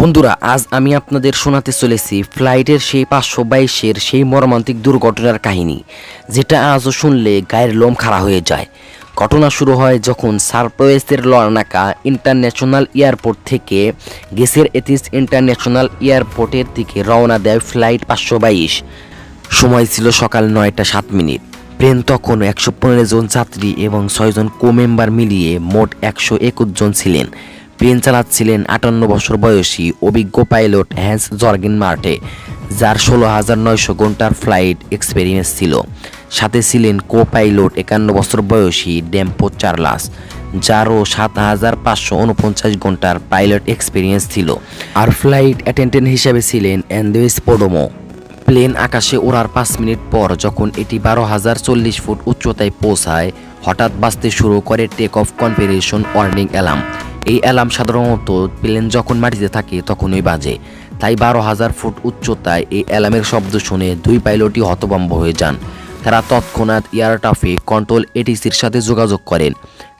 বন্ধুরা, আজ আমি আপনাদের শোনাতে চলেছি ফ্লাইটের সেই 522-এর সেই মর্মান্তিক দুর্ঘটনার কাহিনী, যেটা আজও শুনলে গায়ের লোম খাড়া হয়ে যায়। ঘটনা শুরু হয় যখন সারপ্রাইজের লারনাকা ইন্টারন্যাশনাল এয়ারপোর্ট থেকে গেসের এথিস ইন্টারন্যাশনাল এয়ারপোর্টের দিকে রওনা দেয় ফ্লাইট 522। সময় ছিল সকাল 9টা 7 মিনিট। প্লেন তখন 115 জন যাত্রী এবং 6 জন কো মেম্বার মিলিয়ে মোট 121 জন ছিলেন। প্লেন চালাচ্ছিলেন 58 বছর বয়সী অভিজ্ঞ পাইলট হ্যান্স জর্গেন মার্টে, যার 16,900 ঘন্টার ফ্লাইট এক্সপেরিয়েন্স ছিল। সাথে ছিলেন কো পাইলট 51 বছর বয়সী ডেম্পো চার্লাস, যারও 7,549 ঘন্টার পাইলট এক্সপেরিয়েন্স ছিল। আর ফ্লাইট অ্যাটেন্ডেন্ট হিসেবে ছিলেন অ্যান্দ্রেস পোডোমো। প্লেন আকাশে ওড়ার 5 মিনিট পর যখন এটি 12,040 ফুট উচ্চতায় পৌঁছায়, হঠাৎ বাজতে শুরু করে take off configuration warning alarm. এই অ্যালার্ম সাধারণত প্লেন যখন মাটিতে থাকে তখনই বাজে, তাই 12,000 ফুট উচ্চতায় এই অ্যালার্মের শব্দ শুনে 2 পাইলটই হতভম্ব হয়ে যান। তারা তৎক্ষণাৎ এয়ার ট্রাফিক কন্ট্রোল এটিসির সাথে যোগাযোগ করেন,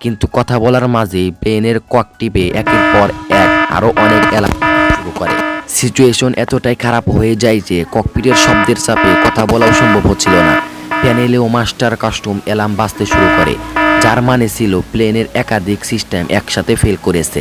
কিন্তু কথা বলার মাঝেই প্লেনের ককপিটে একের পর এক আরও অনেক অ্যালার্ম শুরু করে। সিচুয়েশন এতটাই খারাপ হয়ে যায় যে ককপিটের শব্দের চাপে কথা বলাও সম্ভব হচ্ছিল না। প্যানেলেও মাস্টার কাস্টম অ্যালার্ম বাজতে শুরু করে, যার মানে ছিল প্লেনের একাধিক সিস্টেম একসাথে ফেল করেছে।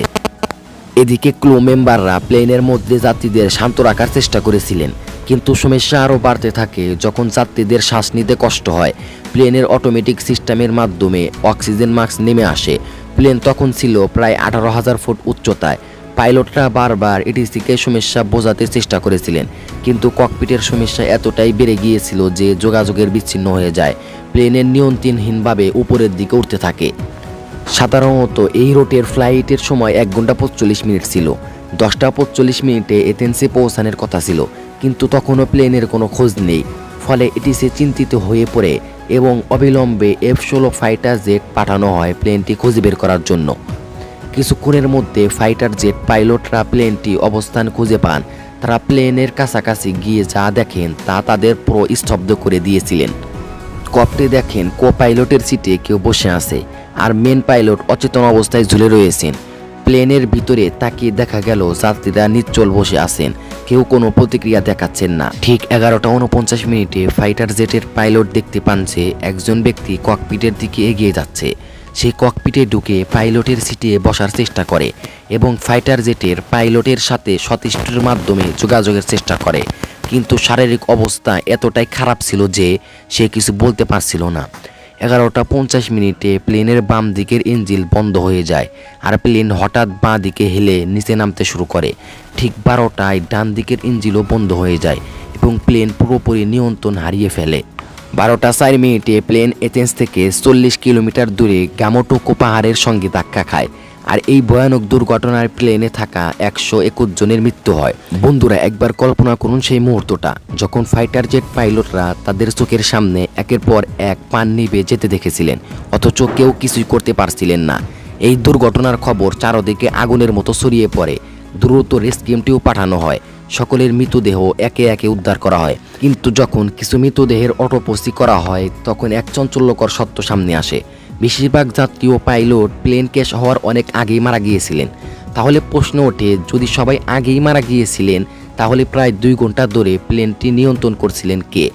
এদিকে ক্রু মেম্বাররা প্লেনের মধ্যে যাত্রীদের শান্ত রাখার চেষ্টা করেছিলেন, কিন্তু সমস্যা আরও বাড়তে থাকে যখন যাত্রীদের শ্বাস নিতে কষ্ট হয়। প্লেনের অটোমেটিক সিস্টেমের মাধ্যমে অক্সিজেন মাস্ক নেমে আসে। প্লেন তখন ছিল প্রায় 18,000 ফুট উচ্চতায়। পাইলটরা বারবার এটিসিকে সমস্যা বোঝাতে চেষ্টা করেছিলেন, কিন্তু ককপিটের সমস্যা এতটাই বেড়ে গিয়েছিল যে যোগাযোগের বিচ্ছিন্ন হয়ে যায়। প্লেনের নিয়ন্ত্রণহীনভাবে উপরের দিকে উঠতে থাকে। সাধারণত এই রুটের ফ্লাইটের সময় 1 ঘন্টা 45 মিনিট ছিল। 10টা 45 মিনিটে এথেন্সে পৌঁছানোর কথা ছিল, কিন্তু তখনও প্লেনের কোনো খোঁজ নেই। ফলে এটিসি চিন্তিত হয়ে পড়ে এবং অবিলম্বে F-16 ফাইটার জেট পাঠানো হয় প্লেনটি খুঁজে বের করার জন্য। কিছুক্ষণের মধ্যে ফাইটার জেট পাইলটরা প্লেনটি অবস্থান খুঁজে পান। তারা প্লেনের কাছাকাছি গিয়ে যা দেখেন তা তাদের পুরো স্তব্ধ করে দিয়েছিলেন। ককপিটে দেখেন কো পাইলটের সিটে কেউ বসে আছে, আর মেন পাইলট অচেতন অবস্থায় ঝুলে রয়েছেন। প্লেনের ভিতরে তাকিয়ে দেখা গেল যাত্রীরা নিশ্চল বসে আছেন, কেউ কোনো প্রতিক্রিয়া দেখাচ্ছেন না। ঠিক 11টা 49 মিনিটে ফাইটার জেটের পাইলট দেখতে পান যে একজন ব্যক্তি ককপিটের দিকে এগিয়ে যাচ্ছে। সে ককপিটে ঢুকে পাইলটের সিটে বসার চেষ্টা করে এবং ফাইটার জেটের পাইলটের সাথে সতীর্থের মাধ্যমে যোগাযোগের চেষ্টা করে, কিন্তু শারীরিক অবস্থা এতটাই খারাপ ছিল যে সে কিছু বলতে পারছিল না। 11টা 50 মিনিটে প্লেনের বাম দিকের ইঞ্জিন বন্ধ হয়ে যায়, আর প্লেন হঠাৎ বাঁ দিকে হেলে নিচে নামতে শুরু করে। ঠিক 12টায় ডান দিকের ইঞ্জিনও বন্ধ হয়ে যায় এবং প্লেন পুরোপুরি নিয়ন্ত্রণ হারিয়ে ফেলে। 12টা 4 মিনিটে প্লেন এথেন্স থেকে 40 কিলোমিটার দূরে গামোটোকো পাহাড়ের সঙ্গে ধাক্কা খায়, আর এই ভয়ানক দুর্ঘটনায় প্লেনে থাকা 121 জনের মৃত্যু হয়। বন্ধুরা, একবার কল্পনা করুন সেই মুহূর্তটা যখন ফাইটার জেট পাইলটরা তাদের চোখের সামনে একের পর এক প্রাণ নিভে যেতে দেখেছিলেন, অথচ কেউ কিছুই করতে পারছিলেন না। এই দুর্ঘটনার খবর চারদিকে আগুনের মতো ছড়িয়ে পড়ে। দ্রুত রেস্কিউ টিম পাঠানো হয়। সকলের মৃতদেহ একে একে উদ্ধার করা হয়, কিন্তু যখন কিছু মৃতদেহের অটোপসি করা হয় তখন এক চাঞ্চল্যকর সত্য সামনে আসে। বেশিরভাগ যাত্রী ও পাইলট প্লেন ক্র্যাশ হওয়ার অনেক আগেই মারা গিয়েছিলেন। তাহলে প্রশ্ন ওঠে, যদি সবাই আগেই মারা গিয়েছিলেন তাহলে প্রায় 2 ঘন্টা ধরে প্লেনটি নিয়ন্ত্রণ করছিলেন কে?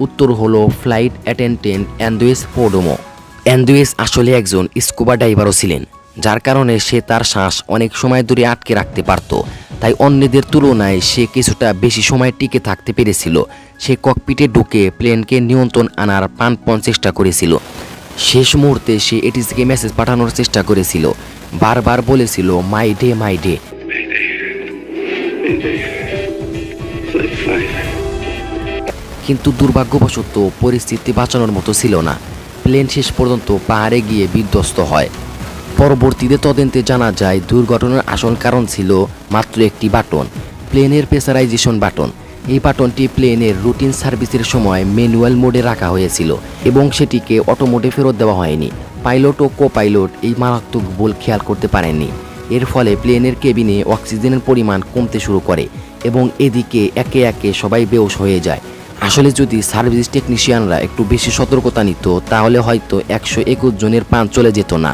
উত্তর হলো ফ্লাইট অ্যাটেন্ডেন্ট অ্যান্দ্রেস পোডোমো। অ্যান্দ্রেস আসলে একজন স্কুবা ডাইভারও ছিলেন, যার কারণে সে তার শ্বাস অনেক সময় ধরে আটকে রাখতে পারত। তাই অন্যদের তুলনায় সে কিছুটা বেশি সময় টিকে থাকতে পেরেছিল। সে ককপিটে ঢুকে প্লেনকে নিয়ন্ত্রণ আনার প্রাণপণ চেষ্টা করেছিল। শেষ মুহূর্তে সে এটিসিকে মেসেজ পাঠানোর চেষ্টা করেছিল, বারবার বলেছিল মাই ডে মাই ডে। কিন্তু দুর্ভাগ্যবশত পরিস্থিতি বাঁচানোর মতো ছিল না। প্লেন শেষ পর্যন্ত পাহাড়ে গিয়ে বিধ্বস্ত হয়। পরবর্তীতে তদন্তে জানা যায় দুর্ঘটনার আসল কারণ ছিল মাত্র একটি বাটন, প্লেনের প্রেসারাইজেশন বাটন। এই বাটনটি প্লেনের রুটিন সার্ভিসের সময় ম্যানুয়াল মোডে রাখা হয়েছিল এবং সেটিকে অটো মোডে ফেরত দেওয়া হয়নি। পাইলট ও কো পাইলট এই মারাত্মক ভুল খেয়াল করতে পারেননি। এর ফলে প্লেনের কেবিনে অক্সিজেনের পরিমাণ কমতে শুরু করে এবং এদিকে একে একে সবাই বেহুশ হয়ে যায়। আসলে যদি সার্ভিস টেকনিশিয়ানরা একটু বেশি সতর্কতা নিত তাহলে হয়তো 121 জনের প্রাণ চলে যেত না।